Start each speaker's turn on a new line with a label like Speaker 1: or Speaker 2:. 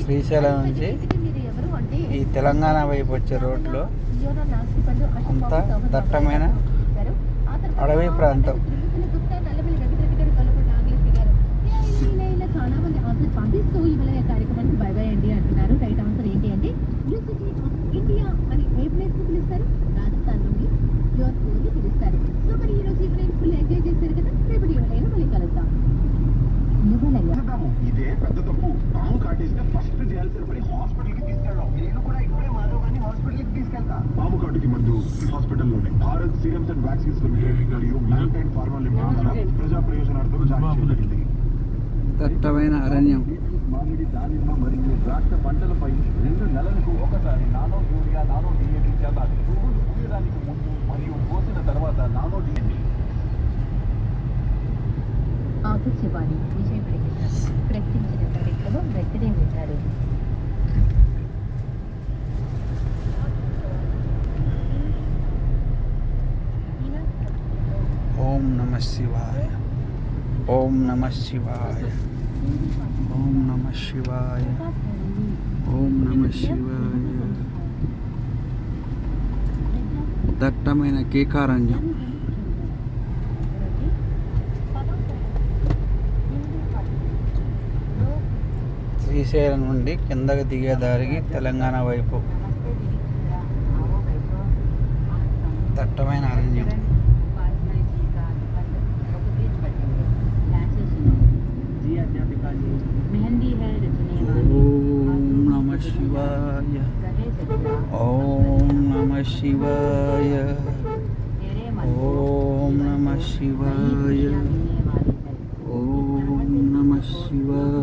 Speaker 1: శ్రీశైలం నుంచి ఈ తెలంగాణ వైపు వచ్చే రోడ్లో అంతా దట్టమైన అడవి ప్రాంతం.
Speaker 2: కార్యక్రమానికి బై బై అండి అంటున్నారు. రైట్ ఆన్సర్ ఏంటి అంటే ఇండియా అని ఏ ప్లేస్ ని పిలుస్తారు? రాజస్థాన్ నుండి జోధ్పూర్ ని పిలుస్తారు. సో మరి ఈ రోజు ఈవినింగ్ ఫుల్ ఎంజాయ్ చేశారు కదా. రేపు ఈవినింగ్ మళ్ళీ కలుద్దాం.
Speaker 3: ఇదే పెద్ద తప్పు. పాము కాటేస్తే ఫస్ట్ చేయాల్సిన పని హాస్పిటల్ కి తీసుకెళ్ళడం. నేను కూడా ఇప్పుడే మాధవ్ హాస్పిటల్ కి తీసుకెళ్తా. పాము కాటుకి మందు హాస్పిటల్లోనే Bharat serums and vaccines limited మరియు మ్యాన్కైండ్ ఫార్మా లిమిటెడ్ ప్రజా ప్రయోజనార్థం జారీ చేయబడింది.
Speaker 1: దట్టమైన అరణ్యం.
Speaker 3: మామిడి, దానిమ్మ మరియు ద్రాక్ష పంటలపై 2 నెలలకు ఒకసారి నానో యూరియా, నానో డిఏపి చేయాలి. పురుగులు పూయడానికి ముందు మరియు కోసిన తర్వాత నానో డిఏపి.
Speaker 2: ఆకాశవాణి విజయవాడ ప్రకటించిన కార్యక్రమం వెంటనే వింటారు.
Speaker 1: ఓం నమ శివాయ, ఓం నమ శివాయ, ఓం నమ శివాయ, ఓం నమ శివాయ. దట్టమైన కేకారణ్యం. శ్రీశైలం నుండి కిందకి దిగే దారికి తెలంగాణ వైపు దట్టమైన అరణ్యం. ఓం నమ శివాయ, ఓం నమ శివాయ, ఓం నమ శివాయ, ఓం నమ శివాయ.